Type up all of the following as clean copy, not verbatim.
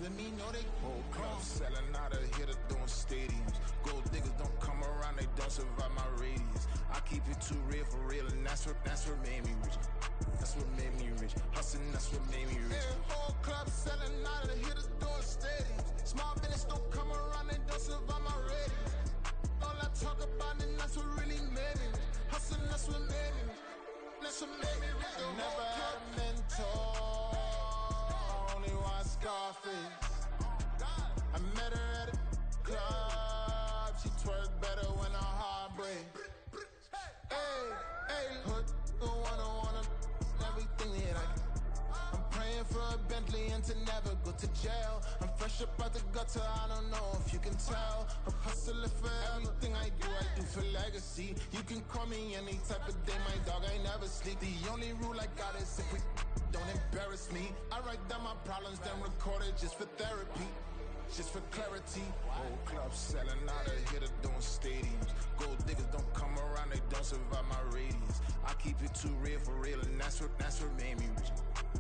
let me know they whole club selling out of here to doing stadiums. Gold diggers don't come around, they don't survive my radius. I keep it too real for real, and that's what made me rich. That's what made me rich. Hustling, that's what made me rich. Yeah, whole club selling out of here to doing stadiums. Small business don't come around, they don't survive my radius. All I talk about, and that's what really made me rich. Hustling, that's what made me rich. That's what made me rich. I never had a mentor, only one Scarface. I met her at a club, she twerk better when her heart breaks. Hey, hood, wanna everything that I can. I'm praying for a Bentley and to never go to jail. I'm fresh up out the gutter, I don't know if you can tell. I'm hustling for everything I do for legacy. You can call me any type of day, my dog, I never sleep. The only rule I got is if we don't embarrass me. I write down my problems, then record it just for therapy. Just for clarity. Whole club selling out of here to doing stadiums. Gold diggers don't come around, they don't survive my radius. I keep it too real for real, and that's what made me rich.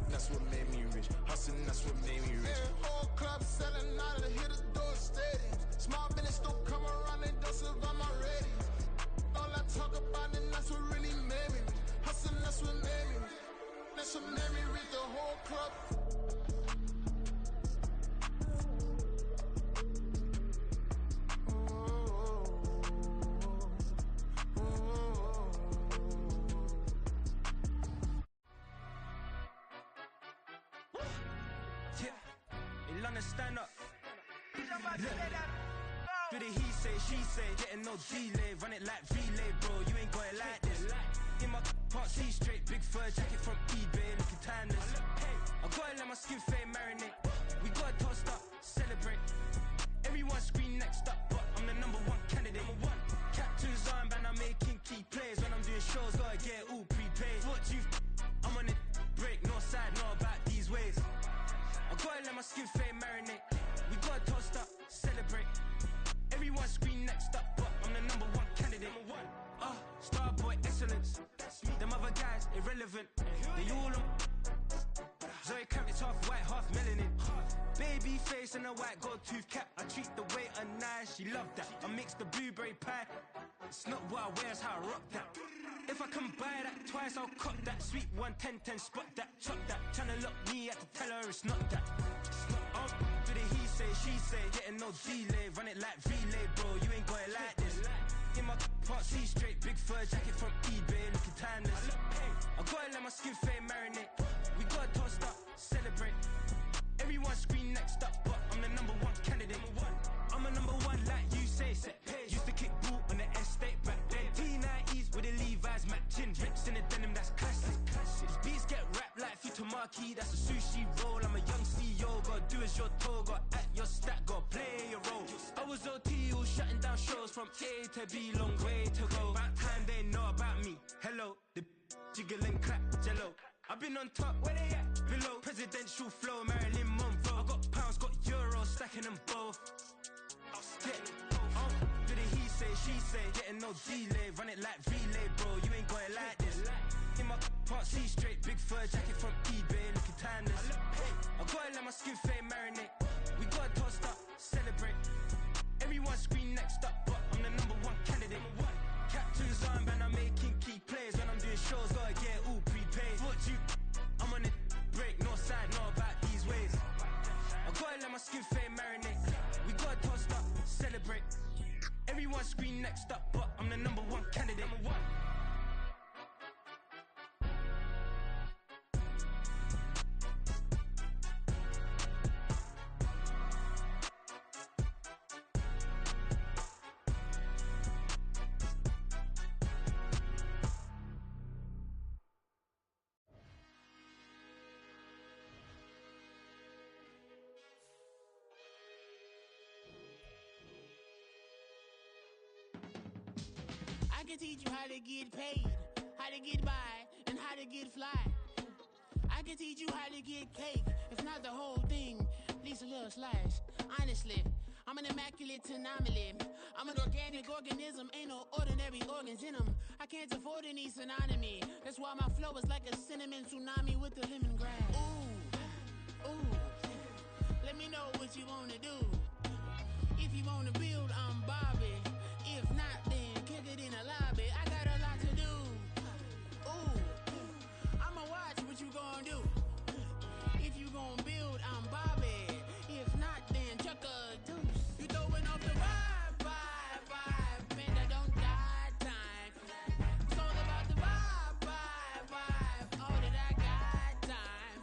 That's what made me rich. Hustling, that's what made me rich. Yeah, whole club selling out of here to doing stadiums. Small business don't come around, they don't survive my radius. All I talk about, and that's what really made me rich. Hustling, that's what made me rich. That's what made me rich. The whole club. Stand up. Do the he say, she say, getting no delay, run it like relay, bro. You ain't got it like this. In my can't see straight, big fur jacket from eBay, looking timeless. I gotta let my skin fade marinate. We gotta toast up, celebrate. Everyone scream next up, but I'm the number one candidate. Captain's armband, I'm making key plays. When I'm doing shows, gotta get it all prepaid. What you I'm on it, break, no side, no about these ways. I gotta let my skin fade marinate. We gotta toast up, celebrate. Everyone scream next up, but I'm the number one candidate. Starboy excellence. Them other guys irrelevant. They all on. Zoe Camp, it's half white, half melanin. Baby face and a white gold tooth cap. I treat the waiter nice, she love that. I mix the blueberry pie. It's not what I wear, it's how I rock that. If I can buy that twice, I'll cop that. Sweet 110, spot that, chop that. Tryna lock me, I have to tell her it's not that. Do the he say, she say, getting no delay, run it like relay, bro. You ain't got it like this. In my can't see straight, big fur jacket from eBay, looking timeless. I gotta let my skin fade marinate. We gotta toast up, celebrate. Everyone scream next up, but I'm the number one candidate. I'm a number one like you say, set pace. Used to kick boot on the estate back then. T90s with the Levi's matching. Rips in the denim, that's classic. These beats get wrapped like Futamaki, that's a sushi roll. I'm a young CEO, gotta do as you're told. Gotta act your stat, gotta play your role. I was OT, all shutting down shows from A to B, long way to go. About time they know about me. Hello, the jiggle and clap, jello. I've been on top, where they at? Below, presidential flow, Marilyn Monroe. I got pounds, got euros, stacking them both. Do the he say, she say, getting no delay, run it like relay, bro. You ain't got it like this. In my can't see straight, big fur jacket from eBay, looking timeless. I gotta let my skin fade marinate. We gotta toast up, celebrate. Everyone scream next up, but I'm the number one candidate. Captain's armband, I'm making key plays. When I'm doing shows, gotta get it all prepaid. What you I'm on it, break, no side, no about these ways. I gotta let my skin fade marinate. We gotta toast up, celebrate. Everyone scream next up, but I'm the number one candidate. I can teach you how to get paid, how to get by, and how to get fly. I can teach you how to get cake, if not the whole thing, at least a little slice. Honestly, I'm an immaculate anomaly. I'm an organic organism, ain't no ordinary organs in them. I can't afford any synonymy. That's why my flow is like a cinnamon tsunami with the lemongrass. Ooh, ooh. Let me know what you wanna do. If you wanna build, I'm Bobby. If not, then kick it in the lobby. I got a lot to do. Ooh, I'ma watch what you gonna do. If you gonna build, I'm Bobby. If not, then chuck a deuce. You throwing off the vibe, man, that don't die time. It's all about the vibe, all that I got time.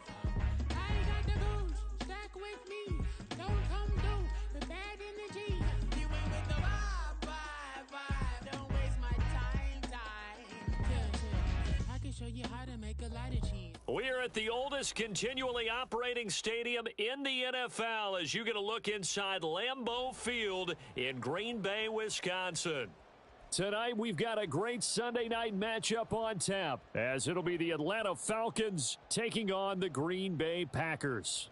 I ain't got the goose, stack with me. Don't come through the bad energy. You ain't with the vibe, don't waste my time. Yeah, I can show you how to make a lot of cheese. We are at the oldest continually operating stadium in the NFL as you get a look inside Lambeau Field in Green Bay, Wisconsin. Tonight, we've got a great Sunday night matchup on tap as it'll be the Atlanta Falcons taking on the Green Bay Packers.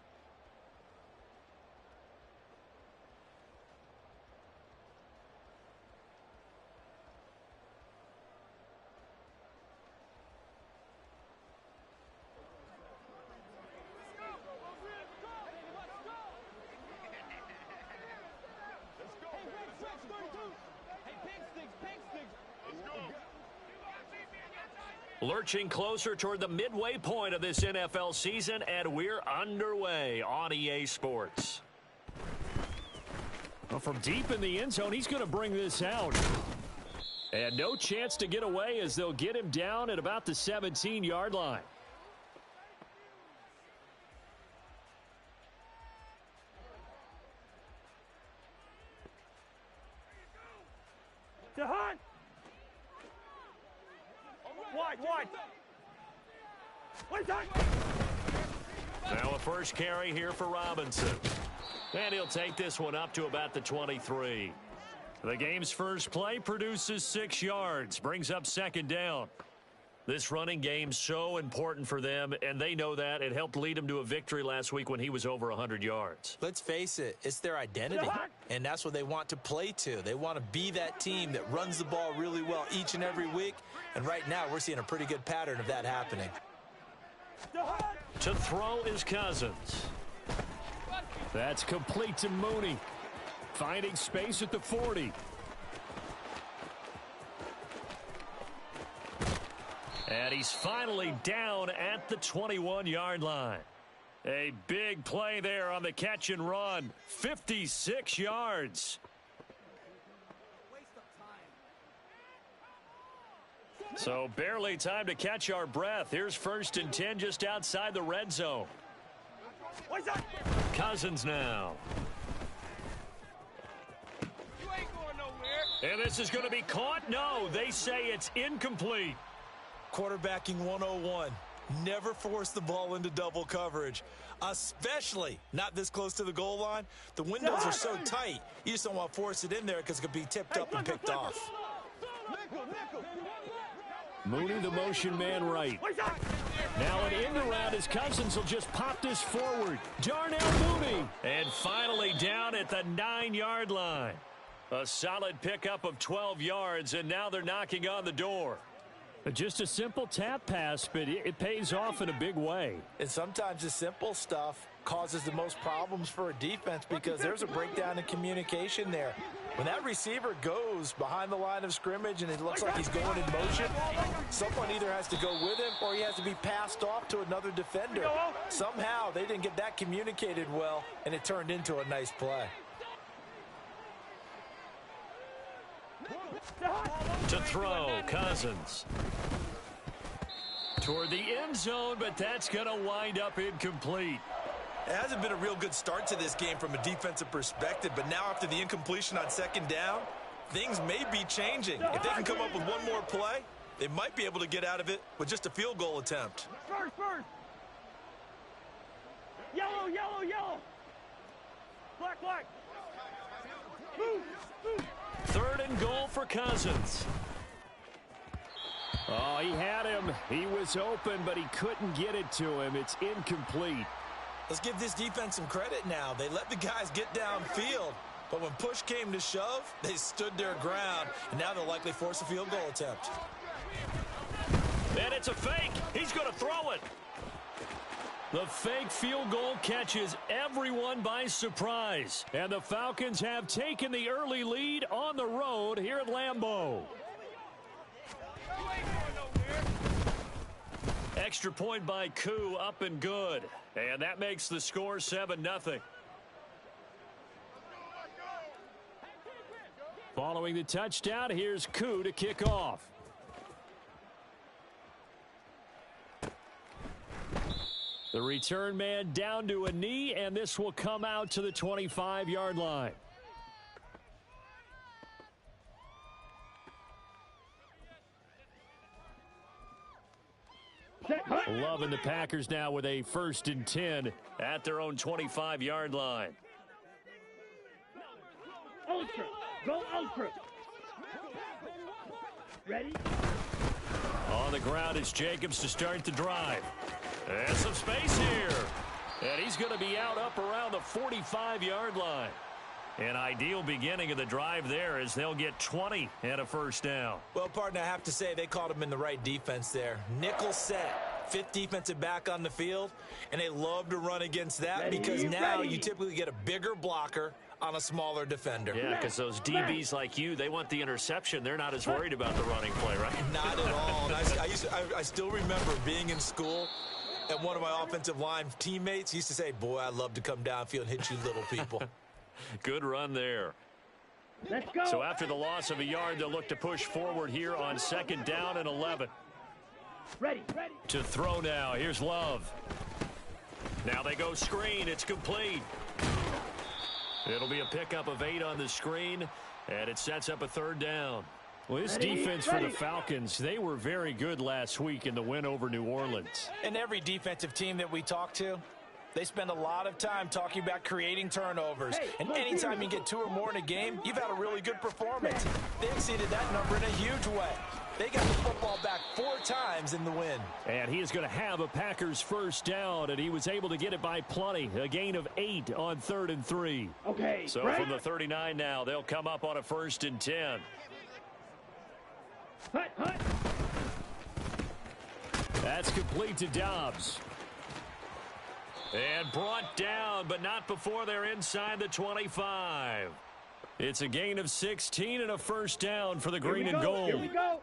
Lurching closer toward the midway point of this NFL season, and we're underway on EA Sports. Well, from deep in the end zone, he's going to bring this out. And no chance to get away as they'll get him down at about the 17-yard line. To Hunt! Wide. Now a first carry here for Robinson. And he'll take this one up to about the 23. The game's first play produces 6 yards, brings up second down. This running game's so important for them, and they know that. It helped lead them to a victory last week when he was over 100 yards. Let's face it, it's their identity, and that's what they want to play to. They want to be that team that runs the ball really well each and every week, and right now we're seeing a pretty good pattern of that happening. To throw is Cousins. That's complete to Mooney. Finding space at the 40. And he's finally down at the 21-yard line. A big play there on the catch and run. 56 yards. So barely time to catch our breath. Here's 1st and 10 just outside the red zone. Cousins now. You ain't going nowhere. And this is going to be caught? No, they say it's incomplete. Quarterbacking 101. Never force the ball into double coverage, especially not this close to the goal line. The windows are so tight, you just don't want to force it in there because it could be tipped up and picked off. Mooney, the motion man right. Now an end around as Cousins will just pop this forward. Darnell Mooney. And finally down at the 9-yard line. A solid pickup of 12 yards, and now they're knocking on the door. Just a simple tap pass, but it pays off in a big way. And sometimes the simple stuff causes the most problems for a defense because there's a breakdown in communication there. When that receiver goes behind the line of scrimmage and it looks like he's going in motion, someone either has to go with him or he has to be passed off to another defender. Somehow they didn't get that communicated well, and it turned into a nice play. To throw, Cousins. Toward the end zone, but that's going to wind up incomplete. It hasn't been a real good start to this game from a defensive perspective, but now after the incompletion on second down, things may be changing. If they can come up with one more play, they might be able to get out of it with just a field goal attempt. First. Yellow. Black. Move. 3rd and goal for Cousins. Oh, he had him. He was open, but he couldn't get it to him. It's incomplete. Let's give this defense some credit now. They let the guys get downfield, but when push came to shove, they stood their ground, and now they'll likely force a field goal attempt. And it's a fake. He's going to throw it. The fake field goal catches everyone by surprise. And the Falcons have taken the early lead on the road here at Lambeau. Extra point by Koo, up and good. And that makes the score 7-0. Following the touchdown, here's Koo to kick off. The return man down to a knee, and this will come out to the 25-yard line. Love and the Packers now with a 1st and 10 at their own 25-yard line. Ultra. Go ultra. Ready? On the ground is Jacobs to start the drive. And some space here. And he's going to be out up around the 45-yard line. An ideal beginning of the drive there as they'll get 20 and a 1st down. Well, partner, I have to say they called him in the right defense there. Nickel set, 5th defensive back on the field, and they love to run against that because now you typically get a bigger blocker on a smaller defender. Yeah, because those DBs like you, they want the interception. They're not as worried about the running play, right? Not at all. And I still remember being in school, and one of my offensive line teammates used to say, boy, I'd love to come downfield and hit you little people. Good run there. Let's go. So after the loss of a yard, they'll look to push forward here on 2nd down and 11. Ready. To throw now. Here's Love. Now they go screen. It's complete. It'll be a pickup of 8 on the screen, and it sets up a 3rd down. Well, this defense for the Falcons, they were very good last week in the win over New Orleans. And every defensive team that we talk to, they spend a lot of time talking about creating turnovers. And anytime you get 2 or more in a game, you've had a really good performance. They exceeded that number in a huge way. They got the football back 4 times in the win. And he is going to have a Packers 1st down, and he was able to get it by plenty. A gain of 8 on 3rd and 3. Okay. So from the 39 now, they'll come up on a 1st and 10. Hut. That's complete to Dubbz. And brought down, but not before they're inside the 25. It's a gain of 16 and a 1st down for the green and gold. Here we go.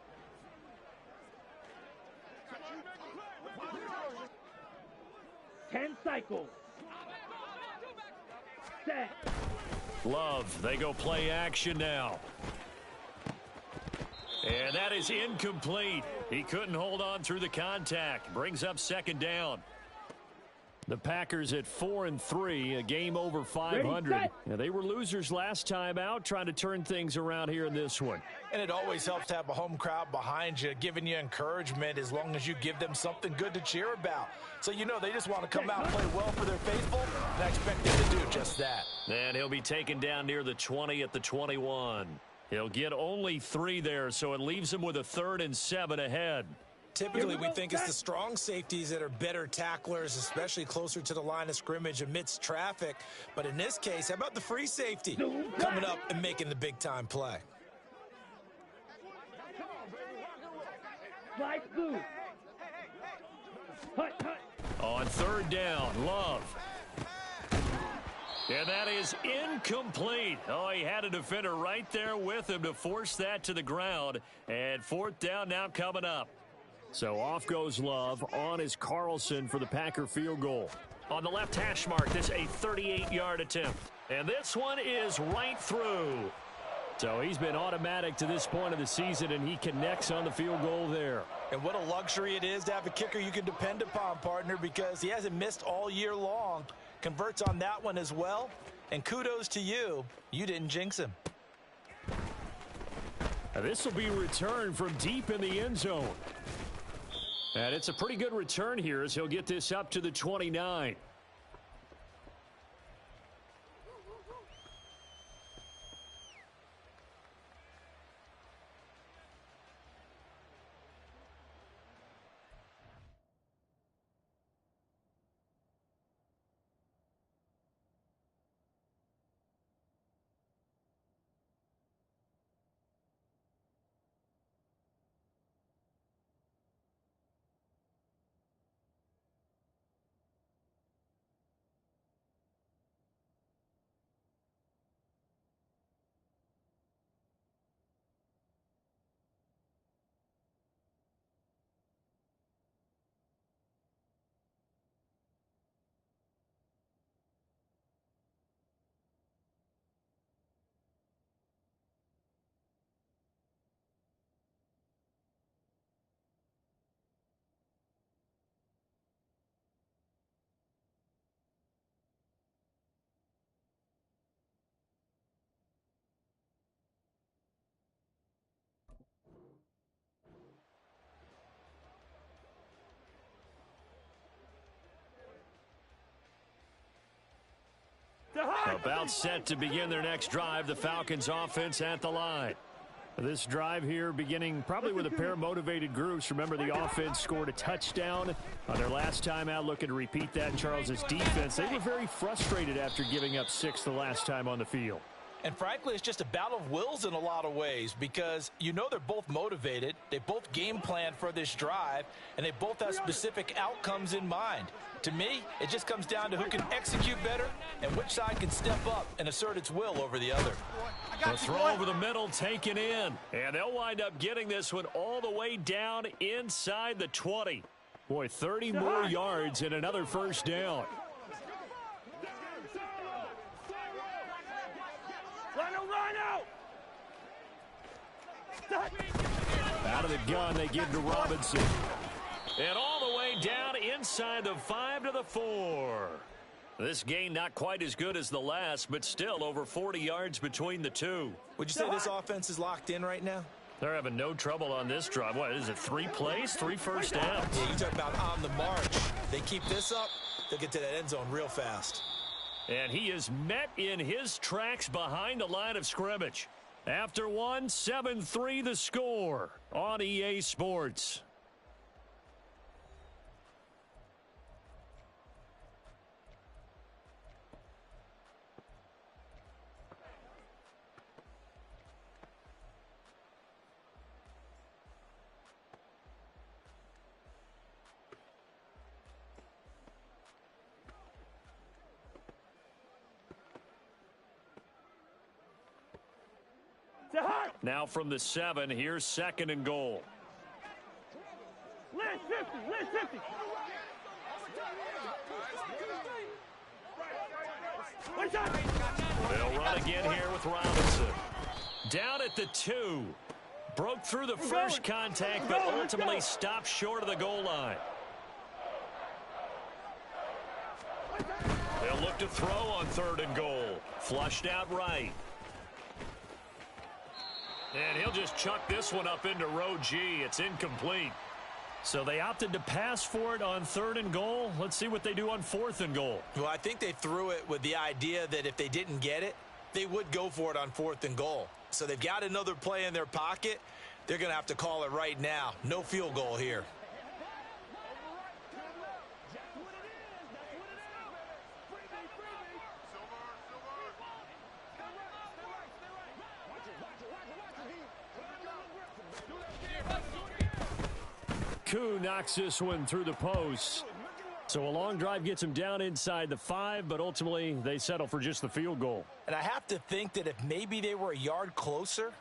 Ten cycles. Set. Love, they go play action now. And that is incomplete. He couldn't hold on through the contact. Brings up 2nd down. The Packers at 4-3, a game over 500. Now, they were losers last time out, trying to turn things around here in this one. And it always helps to have a home crowd behind you, giving you encouragement as long as you give them something good to cheer about. So, you know, they just want to come out and play well for their faithful, and I expect them to do just that. And he'll be taken down near the 20 at the 21. He'll get only 3 there, so it leaves him with a 3rd and 7 ahead. Typically, we think it's the strong safeties that are better tacklers, especially closer to the line of scrimmage amidst traffic. But in this case, how about the free safety coming up and making the big-time play? Slide through. Hut. On 3rd down, Love. And that is incomplete. Oh, he had a defender right there with him to force that to the ground. And 4th down now coming up. So off goes Love. On is Carlson for the Packer field goal. On the left hash mark, this a 38-yard attempt. And this one is right through. So he's been automatic to this point of the season, and he connects on the field goal there. And what a luxury it is to have a kicker you can depend upon, partner, because he hasn't missed all year long. Converts on that one as well. And kudos to you. You didn't jinx him. Now this will be returned from deep in the end zone. And it's a pretty good return here as he'll get this up to the 29. About set to begin their next drive, the Falcons offense at the line. This drive here beginning probably with a pair of motivated groups. Remember, the offense scored a touchdown on their last time out. Looking to repeat that in Charles's defense. They were very frustrated after giving up 6 the last time on the field. And frankly, it's just a battle of wills in a lot of ways because you know they're both motivated. They both game plan for this drive, and they both have specific outcomes in mind. To me, it just comes down to who can execute better and which side can step up and assert its will over the other. The throw over the middle taken in, and they'll wind up getting this one all the way down inside the 20. Boy, 30 more yards and another first down. Out of the gun, they give to Robinson. And all the way down inside the 5 to the 4. This gain not quite as good as the last, but still over 40 yards between the two. Would you say this offense is locked in right now? They're having no trouble on this drive. What is it, 3 plays, 3 first downs? Yeah, you talk about on the march. They keep this up, they'll get to that end zone real fast. And he is met in his tracks behind the line of scrimmage. After one, 7-3 the score on EA Sports. Now from the 7, here's 2nd and goal. Lynch 50. They'll run again here with Robinson. Down at the 2. Broke through the first contact, but ultimately stopped short of the goal line. They'll look to throw on 3rd and goal. Flushed out right. And he'll just chuck this one up into row G. It's incomplete. So they opted to pass for it on 3rd and goal. Let's see what they do on 4th and goal. Well, I think they threw it with the idea that if they didn't get it, they would go for it on 4th and goal. So they've got another play in their pocket. They're going to have to call it right now. No field goal here. Koo knocks this one through the post. So a long drive gets him down inside the 5, but ultimately they settle for just the field goal. And I have to think that if maybe they were a yard closer,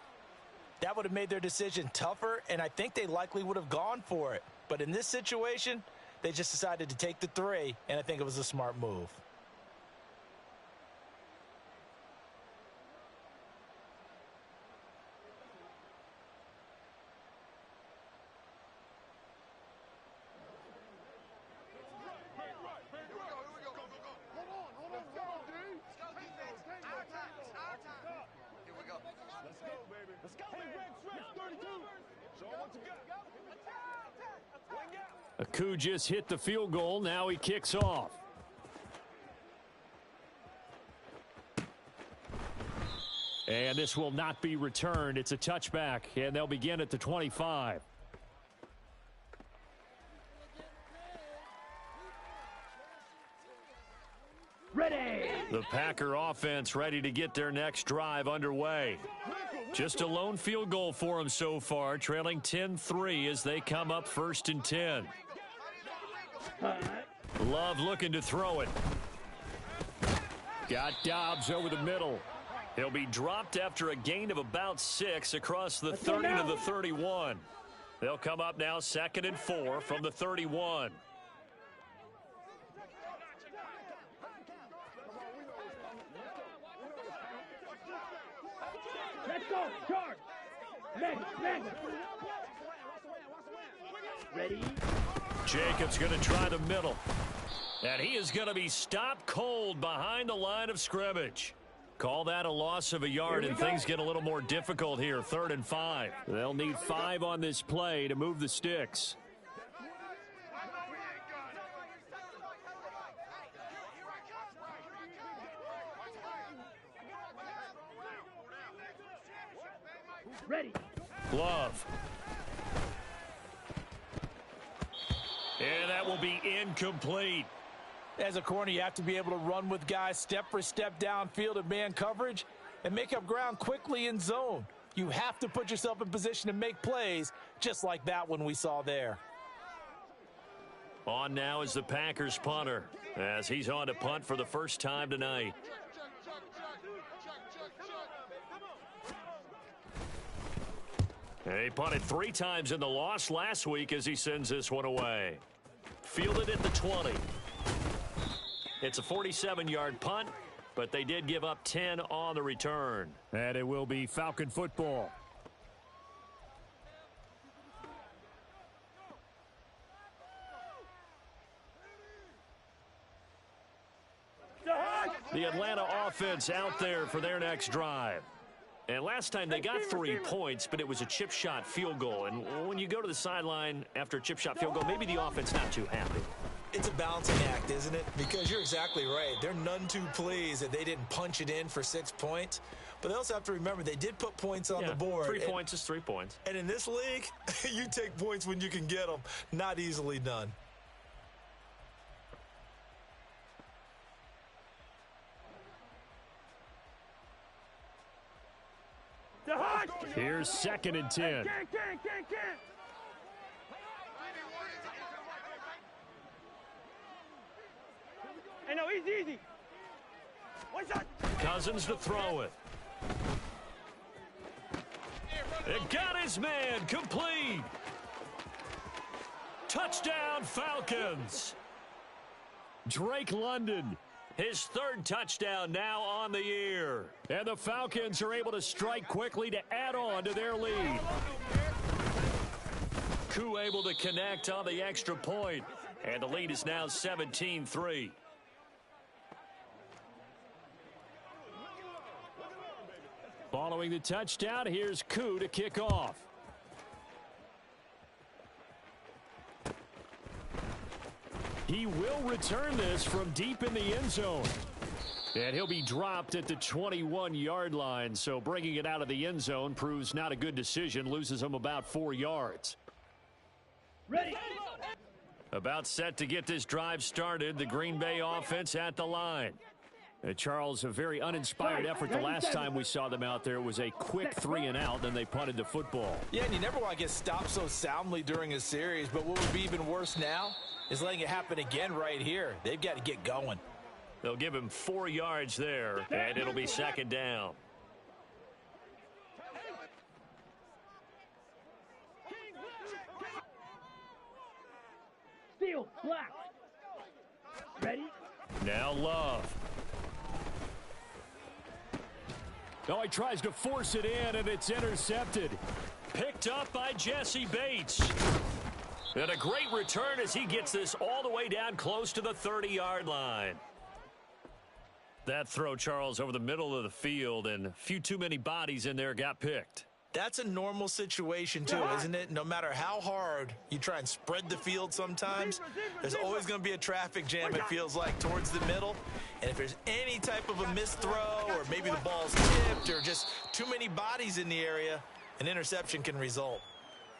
that would have made their decision tougher, and I think they likely would have gone for it. But in this situation, they just decided to take the 3, and I think it was a smart move. Koo just hit the field goal. Now he kicks off. And this will not be returned. It's a touchback, and they'll begin at the 25. Ready. The Packer offense ready to get their next drive underway. Just a lone field goal for them so far, trailing 10-3 as they come up 1st and 10. Love looking to throw it. Got Dubbz over the middle. He'll be dropped after a gain of about 6 across the 30 to the 31. They'll come up now 2nd and 4 from the 31. Let's go. Charge. Meg. Ready. Jacobs going to try the middle. And he is going to be stopped cold behind the line of scrimmage. Call that a loss of a yard, and things get a little more difficult here. 3rd and 5. They'll need 5 on this play to move the sticks. Ready. Love. And that will be incomplete. As a corner, you have to be able to run with guys step for step downfield in man coverage and make up ground quickly in zone. You have to put yourself in position to make plays, just like that one we saw there. On now is the Packers punter, as he's on to punt for the first time tonight. He punted 3 times in the loss last week as he sends this one away. Fielded at the 20. It's a 47-yard punt, but they did give up 10 on the return. And it will be Falcon football. The Atlanta offense out there for their next drive. And last time they got 3 points, but it was a chip shot field goal. And when you go to the sideline after a chip shot field goal, maybe the offense not too happy. It's a balancing act, isn't it? Because you're exactly right. They're none too pleased that they didn't punch it in for 6 points. But they also have to remember they did put points on the board. 3 points is 3 points. And in this league, you take points when you can get them. Not easily done. Here's 2nd and 10. Can't. Hey, no, easy. What's that? Cousins to throw it. It got his man complete. Touchdown, Falcons. Drake London, his 3rd touchdown now on the year. And the Falcons are able to strike quickly to add on to their lead. Koo able to connect on the extra point. And the lead is now 17-3. Following the touchdown, here's Koo to kick off. He will return this from deep in the end zone. And he'll be dropped at the 21-yard line, so bringing it out of the end zone proves not a good decision, loses him about 4 yards. Ready. About set to get this drive started, the Green Bay offense at the line. Charles, a very uninspired effort the last time we saw them out there. It was a quick 3 and out, then they punted the football. Yeah, and you never want to get stopped so soundly during a series, but what would be even worse now is letting it happen again right here. They've got to get going. They'll give him 4 yards there, and it'll be 2nd down. Steal, black. Ready. Now Love. Oh, he tries to force it in, and it's intercepted. Picked up by Jesse Bates. And a great return as he gets this all the way down close to the 30-yard line. That throw, Charles, over the middle of the field, and a few too many bodies in there got picked. That's a normal situation, too, isn't it? No matter how hard you try and spread the field sometimes, there's always going to be a traffic jam, it feels like, towards the middle. And if there's any type of a missed throw or maybe the ball's tipped or just too many bodies in the area, an interception can result.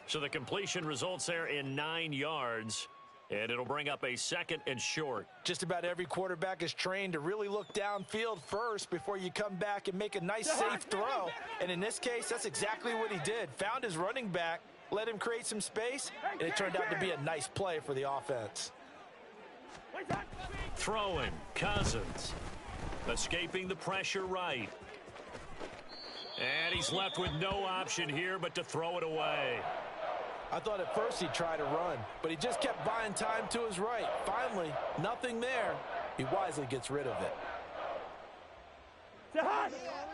So the completion results there in 9 yards, and it'll bring up a 2nd and short. Just about every quarterback is trained to really look downfield first before you come back and make a nice, safe throw. And in this case, that's exactly what he did. Found his running back, let him create some space, and it turned out to be a nice play for the offense. Throwing, Cousins. Escaping the pressure right. And he's left with no option here but to throw it away. I thought at first he'd try to run, but he just kept buying time to his right. Finally, nothing there. He wisely gets rid of it.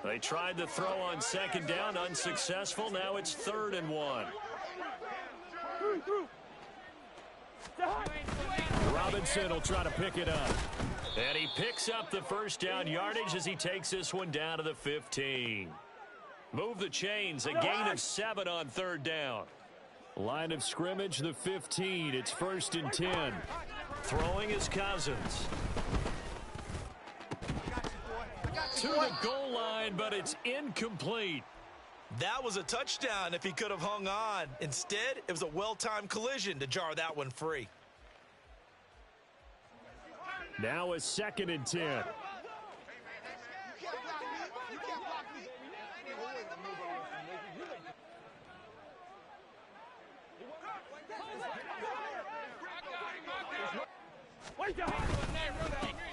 They tried the throw on 2nd down, unsuccessful. Now it's 3rd and 1. Robinson will try to pick it up. And he picks up the 1st down yardage as he takes this one down to the 15. Move the chains, a gain of 7 on 3rd down. Line of scrimmage, the 15. It's 1st and 10. Throwing is Cousins. To the goal line, but it's incomplete. That was a touchdown if he could have hung on. Instead, it was a well-timed collision to jar that one free. Now a 2nd and 10.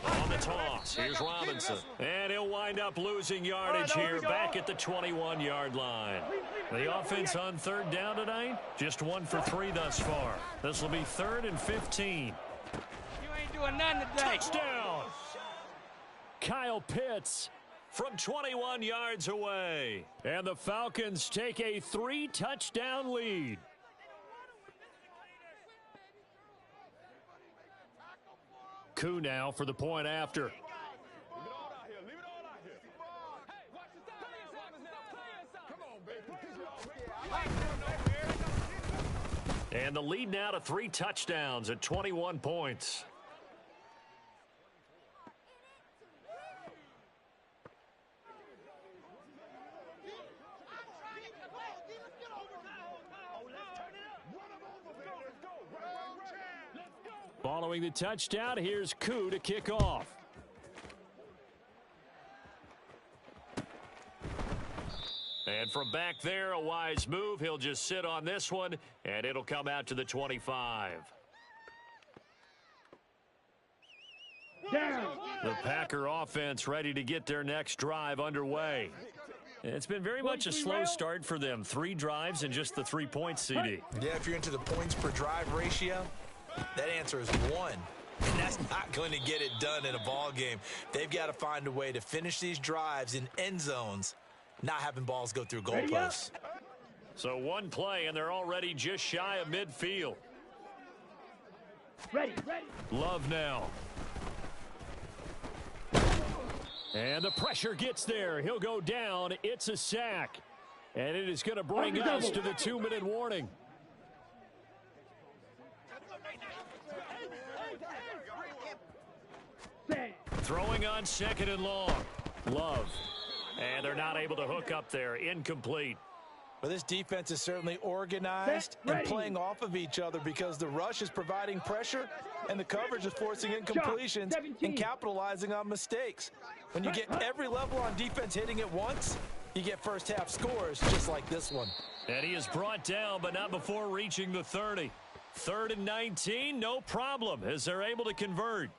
On the toss, here's Robinson. And he'll wind up losing yardage here back at the 21-yard line. The offense on 3rd down tonight, just 1 for 3 thus far. This will be 3rd and 15. You ain't doing nothing today. Touchdown! Kyle Pitts from 21 yards away. And the Falcons take a 3-touchdown lead. Koo now for the point after. And the lead now to 3 touchdowns at 21 points. Following the touchdown, here's Koo to kick off. And from back there, a wise move. He'll just sit on this one, and it'll come out to the 25. Down. The Packer offense ready to get their next drive underway. It's been very much a slow start for them. 3 drives and just the 3 points, CD. Yeah, if you're into the points per drive ratio, that answer is 1. And that's not going to get it done in a ball game. They've got to find a way to finish these drives in end zones, not having balls go through goalposts. So 1 play, and they're already just shy of midfield. Ready. Love now. And the pressure gets there. He'll go down. It's a sack. And it is going to bring us to the 2-minute warning. Throwing on 2nd and long. Love. And they're not able to hook up there. Incomplete. Well, this defense is certainly organized and playing off of each other because the rush is providing pressure and the coverage is forcing incompletions and capitalizing on mistakes. When you get every level on defense hitting at once, you get first half scores just like this one. And he is brought down, but not before reaching the 30. 3rd and 19, no problem, as they're able to convert.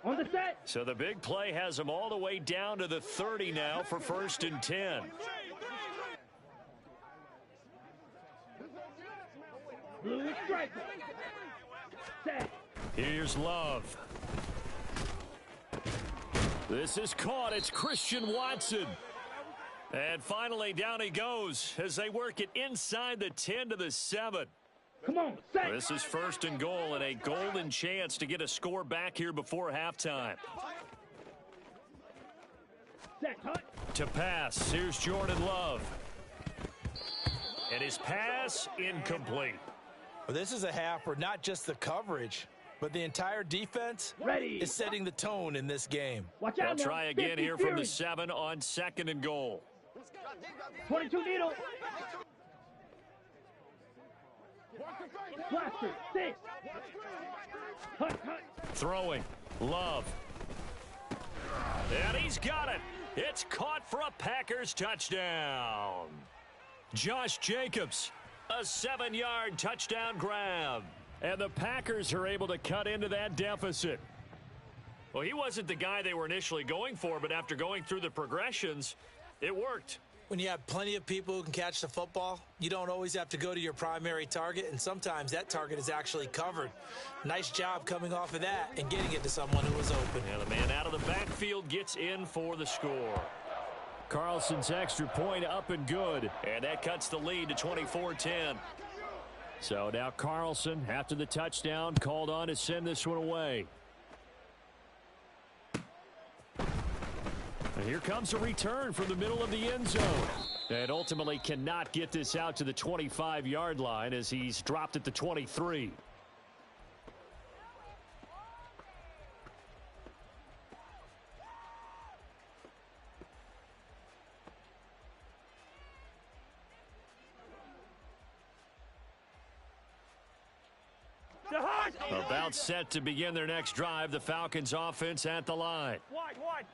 On the set. So the big play has them all the way down to the 30 now for 1st and 10. Blue striker. Set. Here's Love. This is caught. It's Christian Watson. And finally down he goes as they work it inside the 10 to the 7. Come on, set. This is 1st and goal and a golden chance to get a score back here before halftime. Set, hut. To pass, here's Jordan Love. And his pass incomplete. Well, this is a half where not just the coverage, but the entire defense is setting the tone in this game. Watch They'll out now. try again 50 here from Fury. the 7 on 2nd and goal. 22 needle. Blaster, 6. Hut. Throwing. Love. And he's got it. It's caught for a Packers touchdown. Josh Jacobs, a 7-yard touchdown grab. And the Packers are able to cut into that deficit. Well, he wasn't the guy they were initially going for, but after going through the progressions, it worked. When you have plenty of people who can catch the football, you don't always have to go to your primary target, and sometimes that target is actually covered. Nice job coming off of that and getting it to someone who was open. And the man out of the backfield gets in for the score. Carlson's extra point up and good, and that cuts the lead to 24-10. So now Carlson, after the touchdown, called on to send this one away. And here comes a return from the middle of the end zone. And ultimately cannot get this out to the 25-yard line as he's dropped at the 23. About set to begin their next drive, the Falcons offense at the line.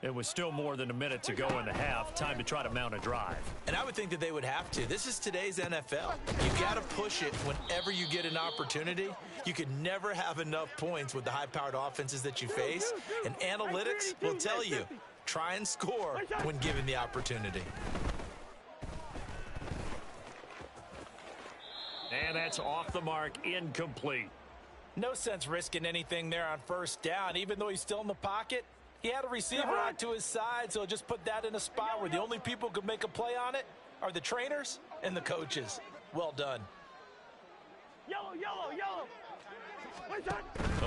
It was still more than a minute to go in the half. Time to try to mount a drive. And I would think that they would have to. This is today's NFL. You got to push it whenever you get an opportunity. You could never have enough points with the high-powered offenses that you face. And analytics will tell you, try and score when given the opportunity. And that's off the mark, incomplete. No sense risking anything there on first down. Even though he's still in the pocket, he had a receiver out to his side, so just put that in a spot where the only people who could make a play on it are the trainers and the coaches. Well done. Yellow, yellow, yellow.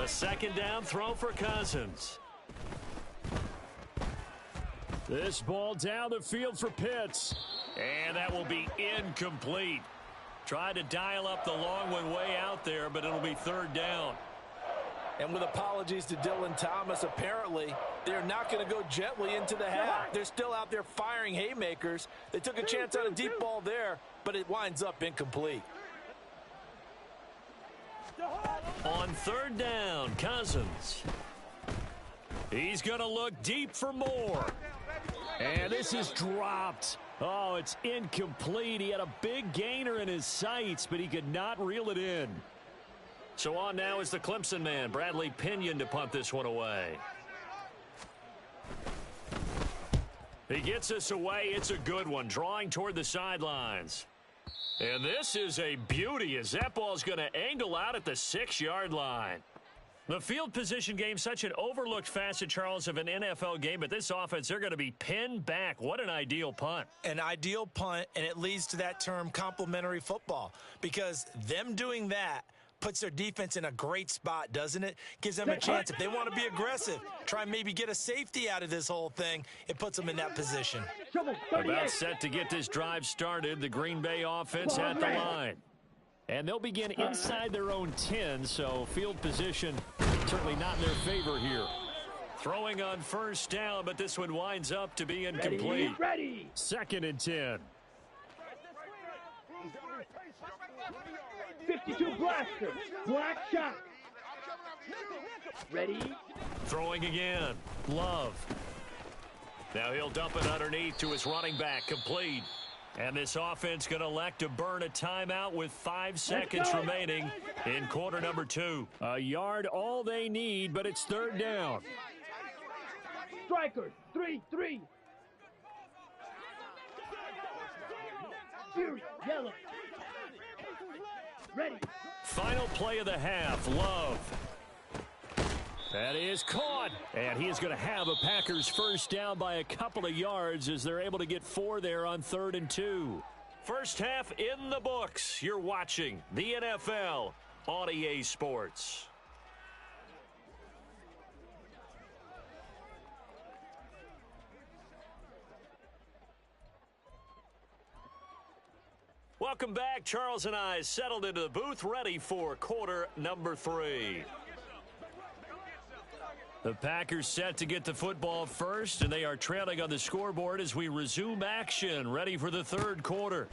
A second down throw for Cousins. This ball down the field for Pitts. And that will be incomplete. Tried to dial up the long one way out there, but it'll be third down. And with apologies to Dylan Thomas, apparently they're not going to go gently into the half. They're still out there firing haymakers. They took a chance on a deep ball there, but it winds up incomplete. On third down, Cousins. He's going to look deep for more. And this is dropped. Oh, it's incomplete. He had a big gainer in his sights, but he could not reel it in. So on now is the Clemson man, Bradley Pinion, to punt this one away. He gets us away. It's a good one, drawing toward the sidelines. And this is a beauty as that ball's going to angle out at the 6-yard line. The field position game, such an overlooked facet, Charles, of an NFL game, but this offense, they're going to be pinned back. What an ideal punt. An ideal punt, and it leads to that term complementary football, because them doing that puts their defense in a great spot, doesn't it? Gives them a chance. If they want to be aggressive, try and maybe get a safety out of this whole thing, it puts them in that position. About set to get this drive started, the Green Bay offense at the line. And they'll begin inside their own 10, so field position certainly not in their favor here. Throwing on first down, but this one winds up to be incomplete. Ready. Second and 10. 52 blaster. Black shot. Ready. Throwing again. Love. Now he'll dump it underneath to his running back. Complete. And this offense going to elect to burn a timeout with 5 seconds remaining in quarter number 2. A yard all they need, but it's third down. Striker. 3-3. Fury. Yellow. Ready. Final play of the half. Love. That is caught, and he is going to have a Packers first down by a couple of yards as they're able to get 4 there on 3rd and 2. First half in the books. You're watching the NFL on EA Sports. Welcome back. Charles and I settled into the booth, ready for quarter number 3. The Packers set to get the football first, and they are trailing on the scoreboard as we resume action, ready for the third quarter.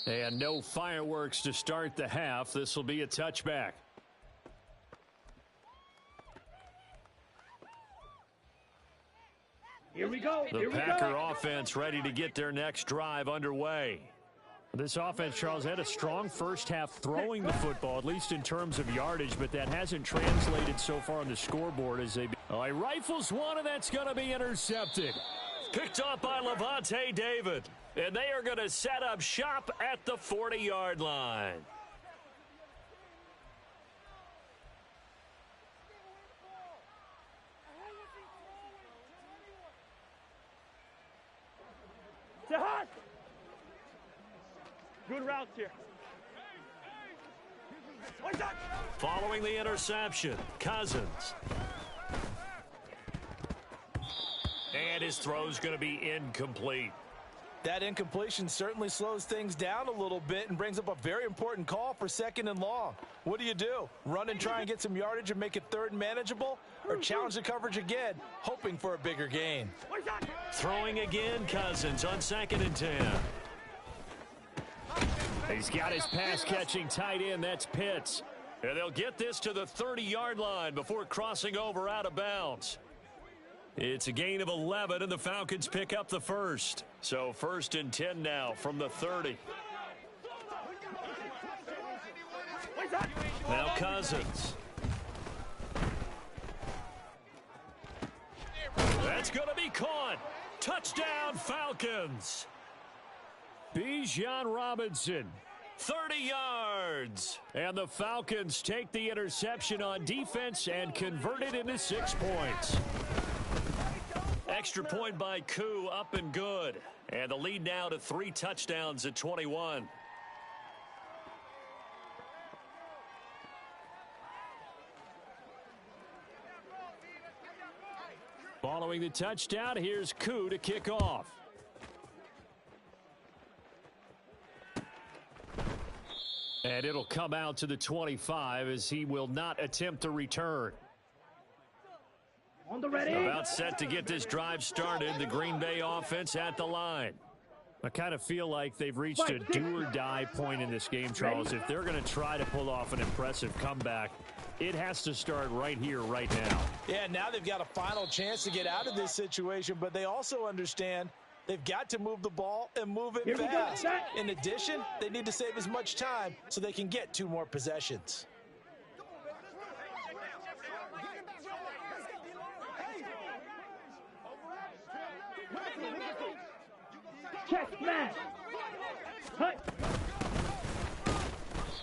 And no fireworks to start the half. This will be a touchback. Here we go. The Packer offense ready to get their next drive underway. This offense, Charles, had a strong first half throwing the football, at least in terms of yardage, but that hasn't translated so far on the scoreboard as they... he rifles one, and that's going to be intercepted. Picked up by Levante David, and they are going to set up shop at the 40-yard line. Hot. Good routes here. Following the interception, Cousins. And his throw's going to be incomplete. That incompletion certainly slows things down a little bit and brings up a very important call for 2nd and long. What do? Run and try and get some yardage and make it 3rd and manageable? Or challenge the coverage again, hoping for a bigger gain? Throwing again, Cousins on 2nd and 10. He's got his pass-catching tight end. That's Pitts. And they'll get this to the 30-yard line before crossing over out of bounds. It's a gain of 11, and the Falcons pick up the first. So 1st and 10 now from the 30. Now Cousins. That's going to be caught. Touchdown, Falcons. Bijan Robinson, 30 yards. And the Falcons take the interception on defense and convert it into 6 points. Extra point by Koo, up and good. And the lead now to 3 touchdowns at 21. Following the touchdown, here's Koo to kick off. And it'll come out to the 25 as he will not attempt to return. On the ready. About set to get this drive started. The Green Bay offense at the line. I kind of feel like they've reached a do-or-die point in this game, Charles. If they're going to try to pull off an impressive comeback, it has to start right here, right now. Yeah, now they've got a final chance to get out of this situation, but they also understand they've got to move the ball and move it fast. In addition, they need to save as much time so they can get 2 more possessions. Check smash.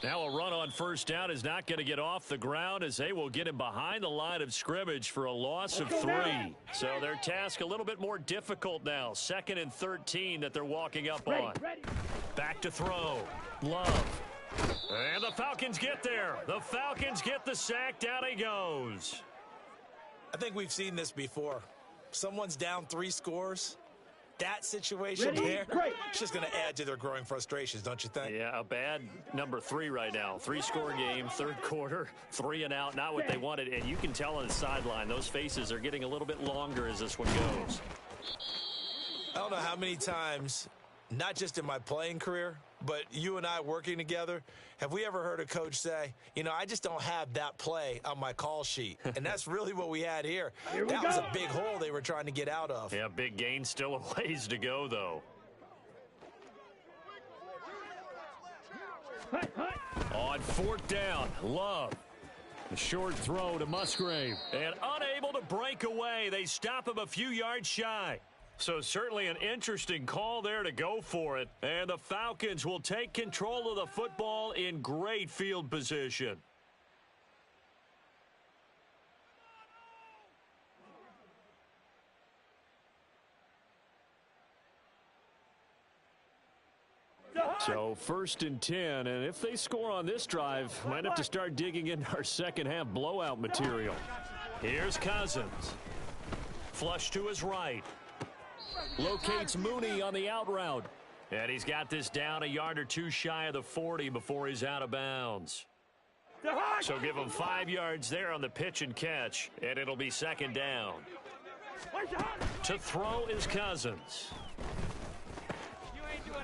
Now a run on first down is not going to get off the ground as they will get him behind the line of scrimmage for a loss of 3. So their task a little bit more difficult now. 2nd and 13 that they're walking up on. Back to throw. Love. And the Falcons get there. The Falcons get the sack. Down he goes. I think we've seen this before. Someone's down 3 scores. That situation there, it's just going to add to their growing frustrations, don't you think? Yeah, a bad number 3 right now. 3-score game, 3rd quarter, 3 and out, not what they wanted. And you can tell on the sideline, those faces are getting a little bit longer as this one goes. I don't know how many times, not just in my playing career, but you and I working together, have we ever heard a coach say, you know, I just don't have that play on my call sheet. And that's really what we had here. That was a big hole they were trying to get out of. Yeah, big gain, still a ways to go, though. On 4th down, Love. A short throw to Musgrave. And unable to break away. They stop him a few yards shy. So certainly an interesting call there to go for it. And the Falcons will take control of the football in great field position. So 1st and 10, and if they score on this drive, might have to start digging into our second half blowout material. Here's Cousins. Flush to his right. Locates Mooney on the out route. And he's got this down a yard or 2 shy of the 40 before he's out of bounds. So give him 5 yards there on the pitch and catch, and it'll be 2nd down. To throw is Cousins.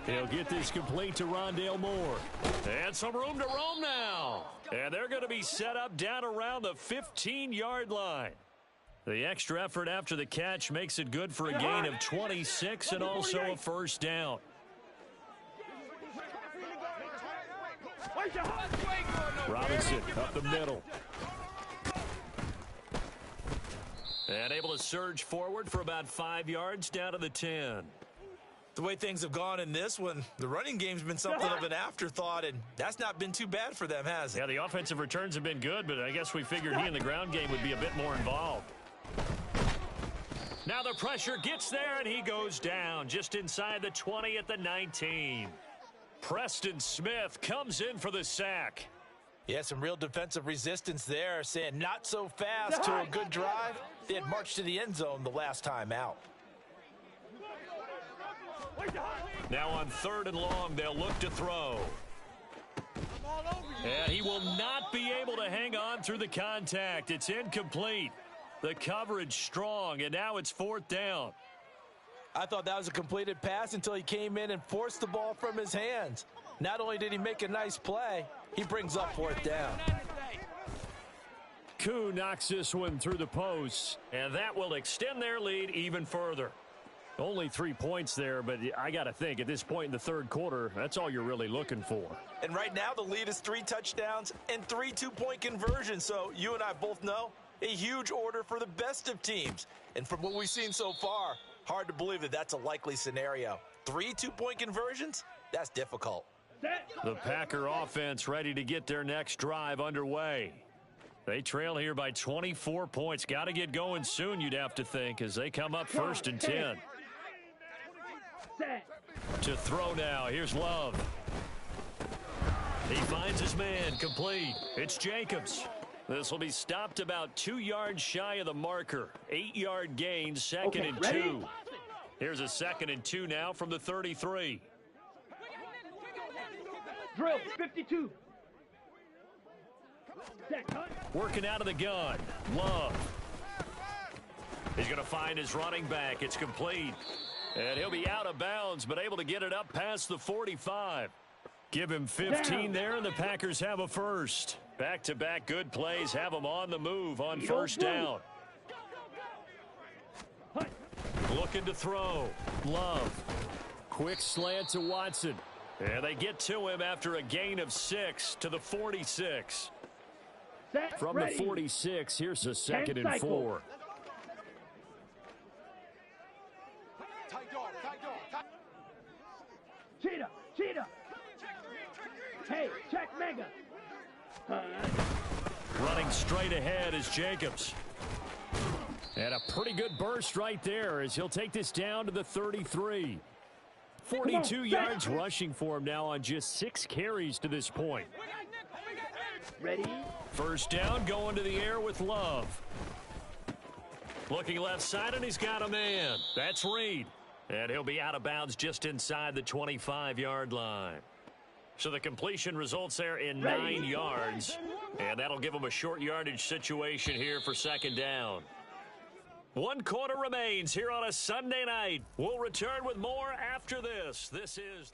He'll get this complete to Rondale Moore. And some room to roam now. And they're going to be set up down around the 15-yard line. The extra effort after the catch makes it good for a gain of 26 and also a 1st down. Robinson up the middle. And able to surge forward for about 5 yards down to the 10. The way things have gone in this one, the running game's been something of an afterthought, and that's not been too bad for them, has it? Yeah, the offensive returns have been good, but I guess we figured he in the ground game would be a bit more involved. Now the pressure gets there, and he goes down just inside the 20 at the 19. Preston Smith comes in for the sack. Yeah, some real defensive resistance there, saying not so fast to a good drive. They had marched to the end zone the last time out. Now on 3rd and long, they'll look to throw. And he will not be able to hang on through the contact. It's incomplete. The coverage strong, and now it's 4th down. I thought that was a completed pass until he came in and forced the ball from his hands. Not only did he make a nice play, he brings up 4th down. Koo knocks this one through the posts, and that will extend their lead even further. Only 3 points there, but I got to think at this point in the third quarter, that's all you're really looking for. And right now the lead is 3 touchdowns and 3 two-point conversions. So you and I both know a huge order for the best of teams. And from what we've seen so far, hard to believe that that's a likely scenario. 3 two-point conversions? That's difficult. The Packer offense ready to get their next drive underway. They trail here by 24 points. Got to get going soon, you'd have to think, as they come up 1st and 10. To throw now. Here's Love. He finds his man. Complete. It's Jacobs. This will be stopped about 2 yards shy of the marker. 8-yard gain, 2nd and 2. Here's a 2nd and 2 now from the 33. Drill 52. Working out of the gun. Love. He's going to find his running back. It's complete. And he'll be out of bounds, but able to get it up past the 45. Give him 15 there, and the Packers have a first. Back-to-back good plays have them on the move on 1st down. Looking to throw. Love. Quick slant to Watson. And they get to him after a gain of 6 to the 46. From the 46, here's a 2nd and 4. Cheetah. Hey, check mega. Running straight ahead is Jacobs. And a pretty good burst right there as he'll take this down to the 33. 42 yards rushing for him now on just 6 carries to this point. Ready? 1st down, going to the air with Love. Looking left side, and he's got a man. That's Reed. And he'll be out of bounds just inside the 25-yard line. So the completion results there in 9 yards. And that'll give him a short yardage situation here for 2nd down. 1 quarter remains here on a Sunday night. We'll return with more after this. This is...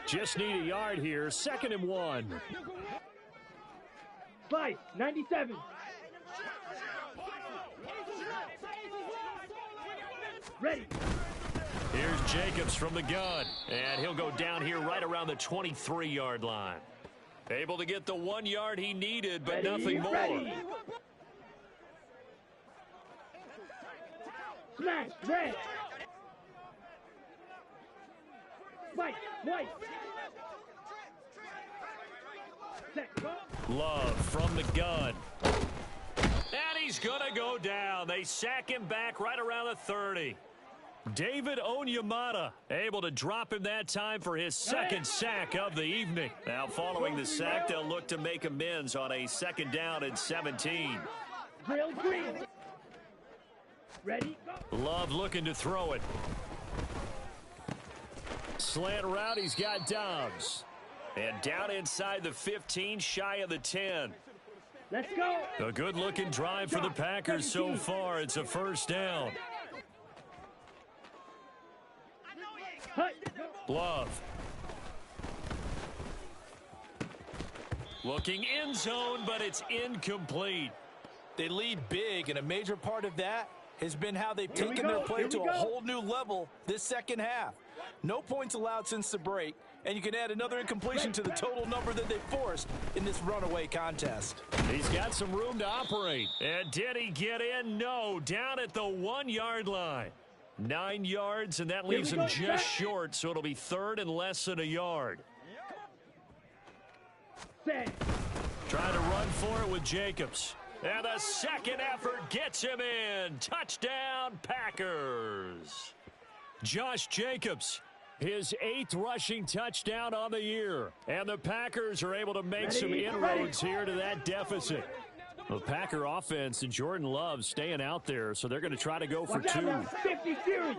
Just need a yard here. 2nd and 1. Slice, 97. Ready. Here's Jacobs from the gun. And he'll go down here right around the 23-yard line. Able to get the 1 yard he needed, but nothing more. Ready. Smash, red. White. Love from the gun. And he's going to go down. They sack him back right around the 30. David Onyemata able to drop him that time for his 2nd sack of the evening. Now following the sack, they'll look to make amends on a 2nd down and 17. Drill green. Ready? Love looking to throw it. Slant route, he's got Dubbz. And down inside the 15, shy of the 10. Let's go. A good-looking drive for the Packers so far. It's a 1st down. Love. Looking end zone, but it's incomplete. They lead big, and a major part of that has been how they've taken their play to a whole new level this 2nd half. No points allowed since the break, and you can add another incompletion to the total number that they forced in this runaway contest. He's got some room to operate. And did he get in? No, down at the 1 yard line. 9 yards, and that leaves him just short, so it'll be 3rd and less than a yard. Trying to run for it with Jacobs. And the 2nd effort gets him in. Touchdown, Packers. Josh Jacobs, his 8th rushing touchdown on the year. And the Packers are able to make some inroads here to that deficit. The Packer offense and Jordan Love staying out there, so they're going to try to go for 2. 50 series.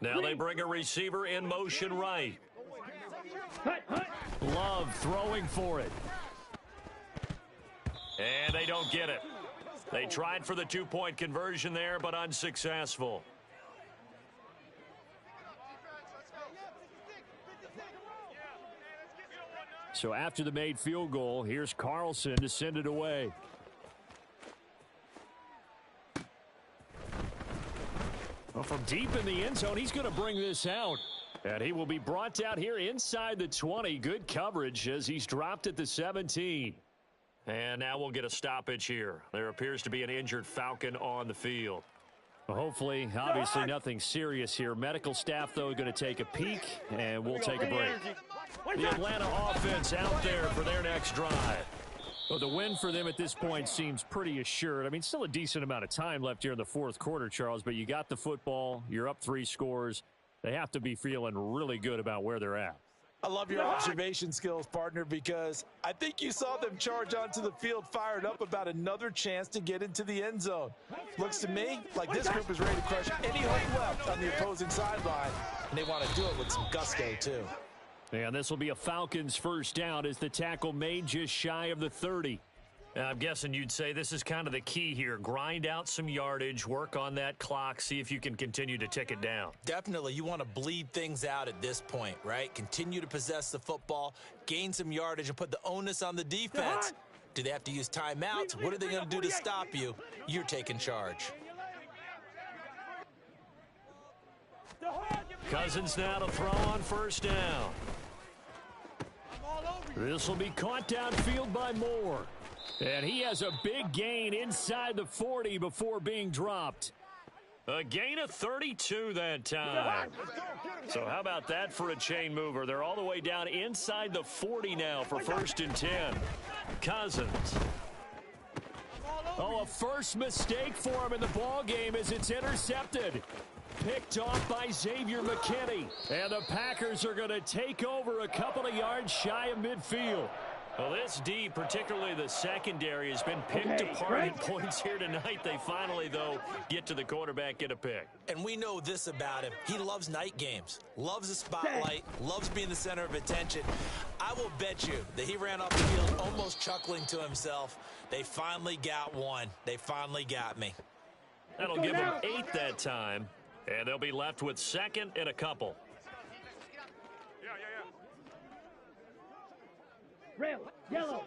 Now they bring a receiver in motion right. Love throwing for it. And they don't get it. They tried for the 2-point conversion there, but unsuccessful. So after the made field goal, here's Carlson to send it away. Well, from deep in the end zone, he's going to bring this out. And he will be brought down here inside the 20. Good coverage as he's dropped at the 17. And now we'll get a stoppage here. There appears to be an injured Falcon on the field. Well, hopefully, obviously nothing serious here. Medical staff, though, going to take a peek, and we'll take a break. The Atlanta offense out there for their next drive. Well, the win for them at this point seems pretty assured. I mean, still a decent amount of time left here in the fourth quarter, Charles, but you got the football. You're up 3 scores. They have to be feeling really good about where they're at. I love your observation skills, partner, because I think you saw them charge onto the field fired up about another chance to get into the end zone. Looks to me like this group is ready to crush any hope left on the opposing sideline, and they want to do it with some gusto, too. And this will be a Falcons first down as the tackle made just shy of the 30. I'm guessing you'd say this is kind of the key here. Grind out some yardage, work on that clock, see if you can continue to tick it down. Definitely. You want to bleed things out at this point, right? Continue to possess the football, gain some yardage, and put the onus on the defense. Do they have to use timeouts? What are they going to do to stop you? You're taking charge. Cousins now to throw on first down. This will be caught downfield by Moore. And he has a big gain inside the 40 before being dropped. A gain of 32 that time. So how about that for a chain mover? They're all the way down inside the 40 now for first and 10. Cousins. Oh, a first mistake for him in the ball game as it's intercepted. Picked off by Xavier McKinney. And the Packers are going to take over a couple of yards shy of midfield. Well, this D, particularly the secondary, has been picked apart at points here tonight. They finally, though, get to the quarterback, get a pick. And we know this about him. He loves night games, loves the spotlight, loves being the center of attention. I will bet you that he ran off the field almost chuckling to himself. They finally got one. They finally got me. That'll give them 8 that time, and they'll be left with second and a couple. Rail, yellow.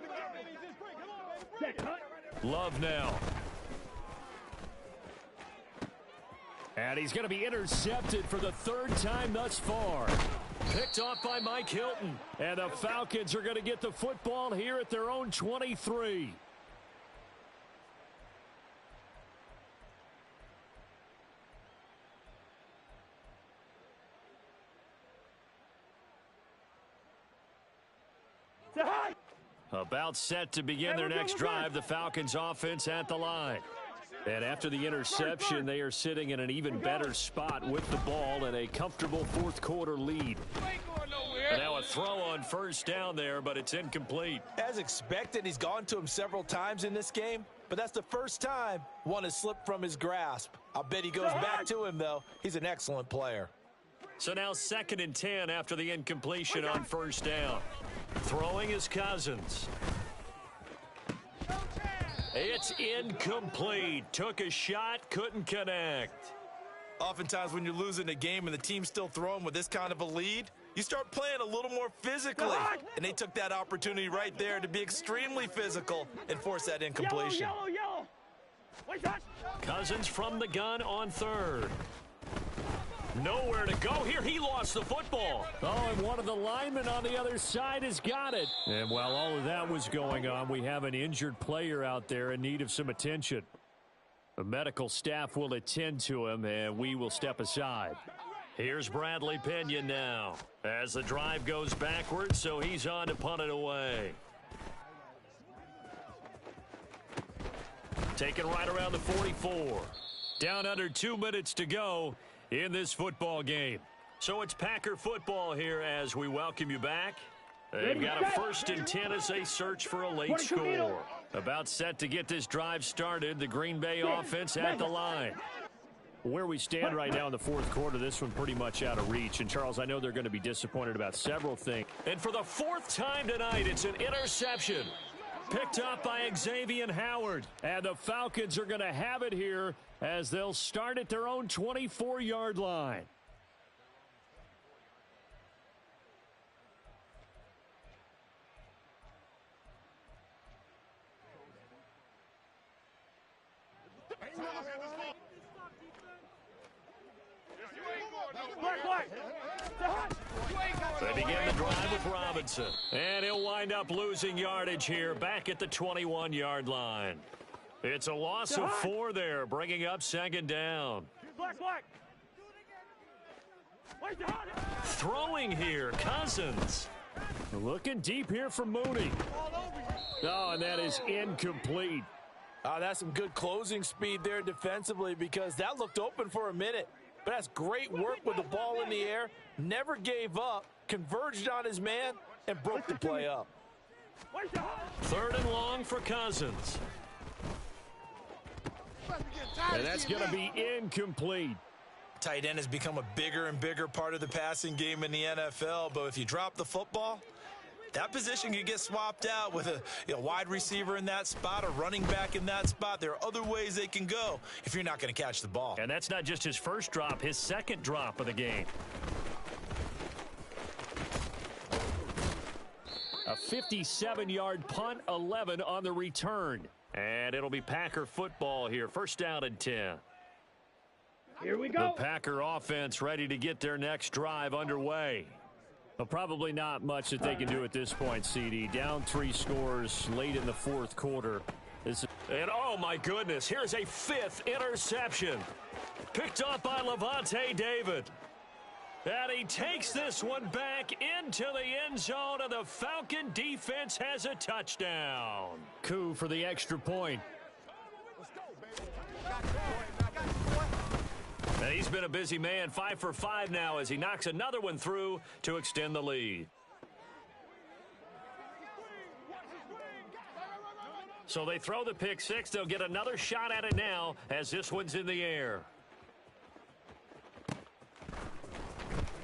Set, cut. Love now. And he's going to be intercepted for the 3rd time thus far. Picked off by Mike Hilton. And the Falcons are going to get the football here at their own 23. About set to begin their next drive, the Falcons offense at the line. And after the interception, they are sitting in an even better spot with the ball and a comfortable 4th quarter lead. And now a throw on first down there, but it's incomplete. As expected, he's gone to him several times in this game, but that's the first time one has slipped from his grasp. I'll bet he goes back to him, though. He's an excellent player. So now 2nd and 10 after the incompletion on first down. Throwing is Cousins. It's incomplete. Took a shot, couldn't connect. Oftentimes when you're losing a game and the team's still throwing with this kind of a lead, you start playing a little more physically. And they took that opportunity right there to be extremely physical and force that incompletion. Yellow. Cousins from the gun on 3rd. Nowhere to go here. He lost the football. Oh, and one of the linemen on the other side has got it. And while all of that was going on, we have an injured player out there in need of some attention. The medical staff will attend to him, and we will step aside. Here's Bradley Pinion now as the drive goes backwards, so he's on to punt it away. Taken right around the 44. Down under 2 minutes to go in this football game. So it's Packer football here as we welcome you back. They've got a 1st and 10 as they search for a late score. About set to get this drive started, the Green Bay offense at the line. Where we stand right now in the 4th quarter, this one pretty much out of reach. And, Charles, I know they're going to be disappointed about several things. And for the 4th time tonight, it's an interception. Picked up by Xavier Howard. And the Falcons are going to have it here as they'll start at their own 24-yard line. They begin the drive with Robinson. And he'll wind up losing yardage here back at the 21-yard line. It's a loss of 4 there, bringing up second down. Throwing here, Cousins. Looking deep here for Mooney. Oh, and that is incomplete. That's some good closing speed there defensively because that looked open for a minute. But that's great work with the ball in the air. Never gave up, converged on his man, and broke the play up. 3rd and long for Cousins. And that's going to be incomplete. Tight end has become a bigger and bigger part of the passing game in the NFL, but if you drop the football, that position can get swapped out with a wide receiver in that spot, a running back in that spot. There are other ways they can go if you're not going to catch the ball. And that's not just his first drop, his second drop of the game. A 57-yard punt, 11 on the return. And it'll be Packer football here. 1st down and 10. Here we go. The Packer offense ready to get their next drive underway. Well, probably not much that they can do at this point, CD. Down 3 scores late in the 4th quarter. And oh my goodness, here's a 5th interception. Picked up by Levante David. And he takes this one back into the end zone, and the Falcon defense has a touchdown. Coup for the extra point. And he's been a busy man, 5 for 5 now as he knocks another one through to extend the lead. So they throw the pick 6. They'll get another shot at it now as this one's in the air.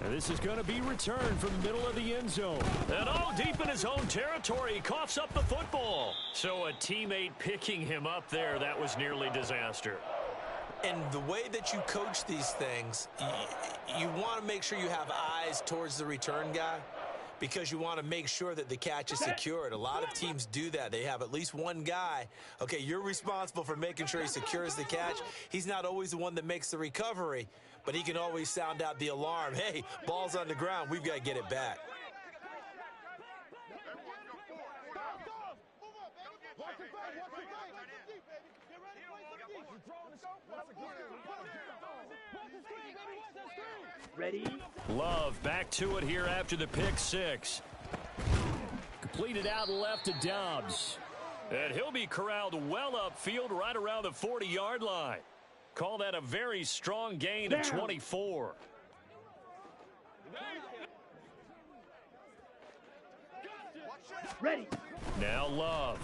And this is going to be returned from the middle of the end zone. And deep in his own territory, he coughs up the football. So a teammate picking him up there, that was nearly disaster. And the way that you coach these things, you want to make sure you have eyes towards the return guy because you want to make sure that the catch is secured. A lot of teams do that. They have at least one guy. Okay, you're responsible for making sure he secures the catch. He's not always the one that makes the recovery, but he can always sound out the alarm. Hey, ball's on the ground. We've got to get it back. Ready? Love back to it here after the pick 6. Completed out left to Dubbz. And he'll be corralled well upfield right around the 40-yard line. Call that a very strong gain of 24. Ready. Now Love.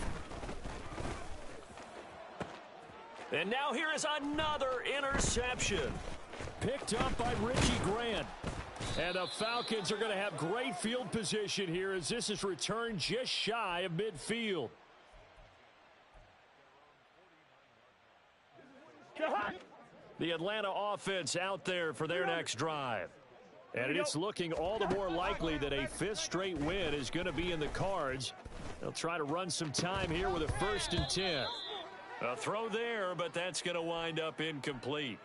And now here is another interception. Picked up by Richie Grant. And the Falcons are going to have great field position here as this is returned just shy of midfield. The Atlanta offense out there for their next drive. And it's looking all the more likely that a 5th straight win is going to be in the cards. They'll try to run some time here with a 1st and 10. A throw there, but that's going to wind up incomplete.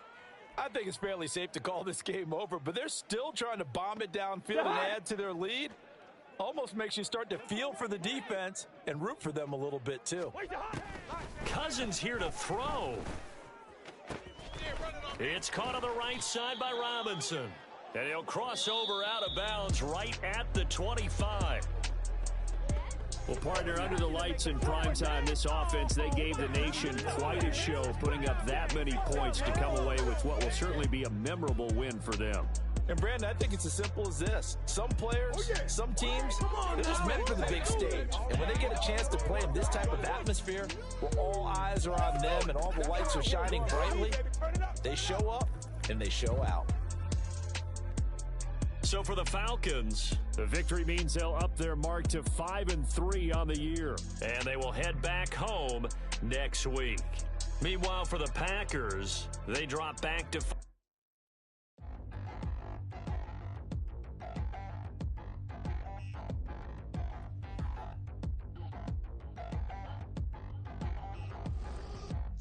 I think it's fairly safe to call this game over, but they're still trying to bomb it downfield and add to their lead. Almost makes you start to feel for the defense and root for them a little bit, too. Cousins here to throw. It's caught on the right side by Robinson. And he'll cross over out of bounds right at the 25. Well, partner, under the lights in primetime, this offense, they gave the nation quite a show, putting up that many points to come away with what will certainly be a memorable win for them. And, Brandon, I think it's as simple as this. Some players, some teams, they're just meant for the big stage. And when they get a chance to play in this type of atmosphere where all eyes are on them and all the lights are shining brightly, they show up and they show out. So for the Falcons, the victory means they'll up their mark to 5-3 on the year. And they will head back home next week. Meanwhile, for the Packers, they drop back to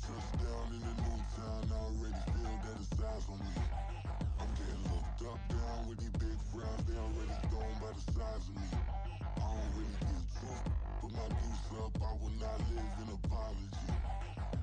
Touchdown in the new town, already feel that it's eyes on me. I'm getting looked up down with these big frowns, they already thrown by the size of me. I don't really get truth, put my deuce up, I will not live in apology.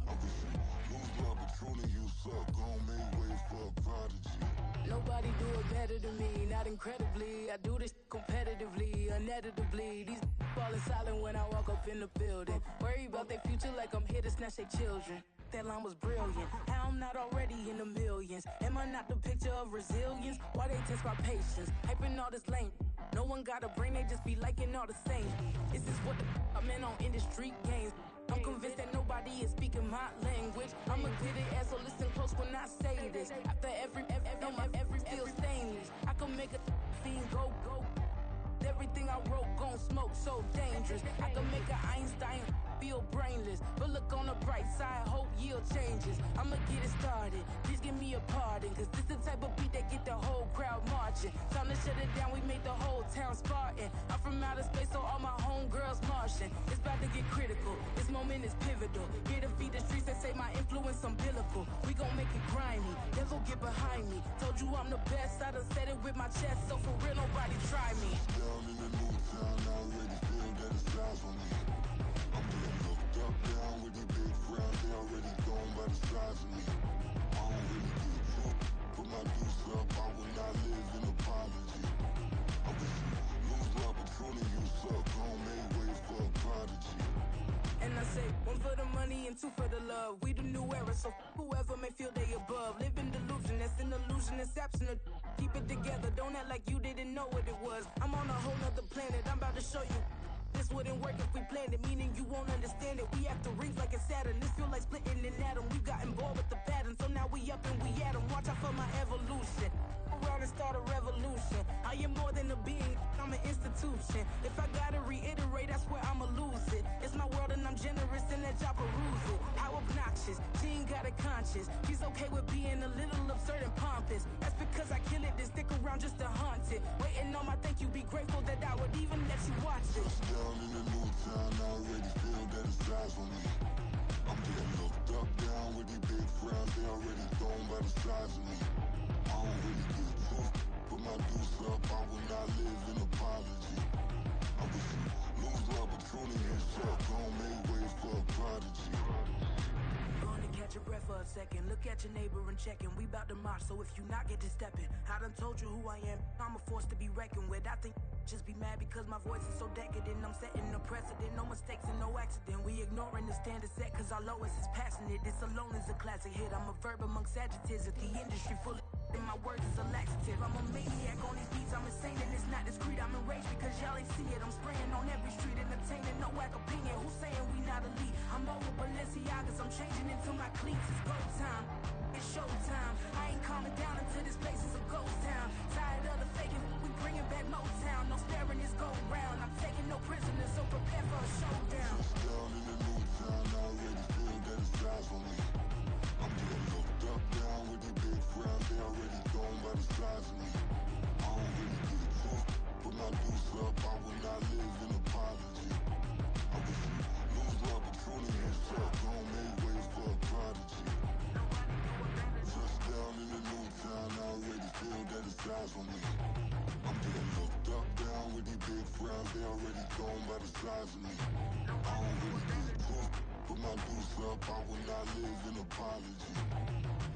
I wish you lose love, but truly you suck, gon' make way for a prodigy. Nobody do it better than me, not incredibly. I do this competitively, uneditably. These falling silent when I walk up in the building. Worry about their future like I'm here to snatch their children. That line was brilliant. How I'm not already in the millions? Am I not the picture of resilience? Why they test my patience? Hyping all this lame. No one got a brain, they just be liking all the same. Is this what the I'm in on industry games? I'm convinced that nobody is speaking my language. I'ma get it as so listen close when I say this. After every feel stainless. I can make a fiend go. Everything I wrote gon' smoke, so dangerous. I can make an Einstein feel brainless. But look on the bright side, hope yield changes. I'ma get it started, please give me a pardon. Cause this the type of beat that get the whole crowd marching. Time to shut it down, we made the whole town Spartan. I'm from outer space, so all my homegirls Martian. It's about to get critical, this moment is pivotal. Here to feed the streets that say my influence umbilical. We gon' make it grimy, never get behind me. Told you I'm the best, I done said it with my chest. So for real, nobody try me. Down in the new town, I already feel that it's time for me. I'm getting looked up down with these big frowns, they already thrown by the size of me. I don't really get truth, put my deuce up, I will not live in apology. I wish you lose love, but truly you suck, gon' make way for a prodigy. And I say, one for the money and two for the love. We the new era, so whoever may feel they above. Live in delusion, that's an illusion, it's absent. Keep it together, don't act like you didn't know what it was. I'm on a whole nother planet, I'm about to show you. This wouldn't work if we planned it, meaning you won't understand it. We have to rings like a Saturn, this feel like splitting an atom. We've gotten bored with the pattern, so now we up and we at 'em. Watch out for my evolution. Around and start a revolution. I am more than a being, I'm an institution. If I gotta reiterate, I swear I'ma lose it. It's my world and I'm generous and let y'all peruse it. How obnoxious, she ain't got a conscience. She's okay with being a little absurd and pompous. That's because I kill it, then stick around just to haunt it. Waiting on my thank you, be grateful that I would even let you watch this. Down in the new town, I already feel that it's time for me. I'm getting looked up down with these big frowns, they already thrown by the size of me. I don't really get truth, put my deuce up, I will not live in apology. I wish you lose love, but truly you suck, gon' make way for a prodigy. Gonna catch your breath for a second. Look at your neighbor and check him. We bout to march, so if you not get to stepping. I done told you who I am. I'm a force to be reckoned with. I think just be mad because my voice is so decadent. I'm setting a precedent. No mistakes and no accident. We ignoring the standard set cause our lowest is passionate. This alone is a classic hit. I'm a verb amongst adjectives. If the industry full of and my words is a laxative. I'm a maniac on these beats. I'm insane and it's not discreet. I'm enraged because y'all ain't see it. I'm spraying on every street, entertaining, no whack opinion. Who's saying we not elite? I'm over Balenciagas. I'm changing into my cleats. It's go time. It's showtime. I ain't calming down until this place is a ghost town. Tired of the faking, we bringing back Motown. No sparing this go round. I'm taking no prisoners, so prepare for a showdown. Down in the new town, I already feel that it's time for me. I'm getting looked up down with these big frowns, they already thrown by the size of me. I don't really get truth, put my deuce up, I will not live in apology. I wish you lose love, but truly you suck, gon' make way for a prodigy. Just down in the new town, I already feel that it's time for me. I'm getting looked up down with these big frowns, they already thrown by the size of me. I don't really get truth, put my deuce up, I will not live in apology.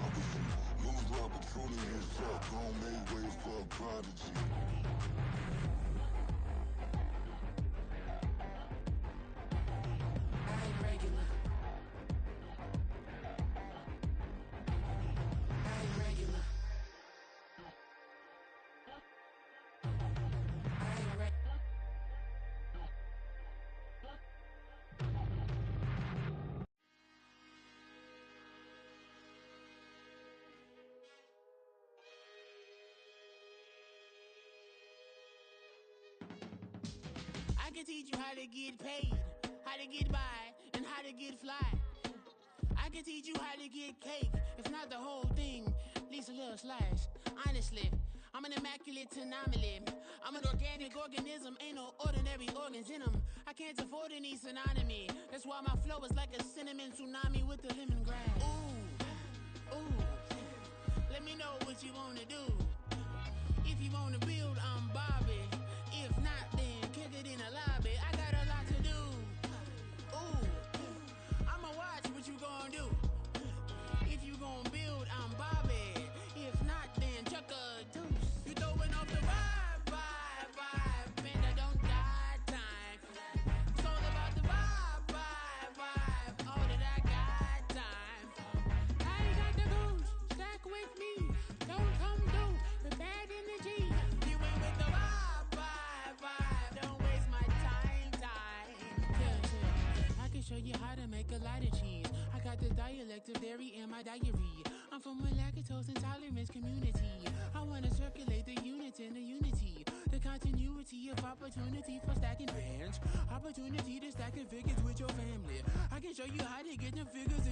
I wish you lose love, but truly you suck, gon' make way for a prodigy. I ain't regular. I ain't regular. I ain't regular. I can teach you how to get paid, how to get by, and how to get fly. I can teach you how to get cake, if not the whole thing, at least a little slice. Honestly, I'm an immaculate anomaly. I'm an organic organism, ain't no ordinary organs in them. I can't afford any synonymy. That's why my flow is like a cinnamon tsunami with the lemongrass. Ooh, ooh, let me know what you wanna do. If you wanna build, I'm Bobby. If not, then kick it in the lobby. I got a lot to do. Ooh, I'ma watch what you gon' do. If you gon' build, I'm Bobby. If not, then chuck a deuce. You throwing off the vibe. Man, I don't got time. It's all about the vibe. All that I got time. I ain't got the goose. Stack with me. Don't come through with bad energy. You ain't with the vibe. Don't waste my time. Yeah. I can show you how to make a lot of cheese. I got the dialect of dairy in my diary. I'm from a lactose intolerance community. I wanna circulate the units in the unity. The continuity of opportunity for stacking bands. Opportunity to stacking figures with your family. I can show you how to get them figures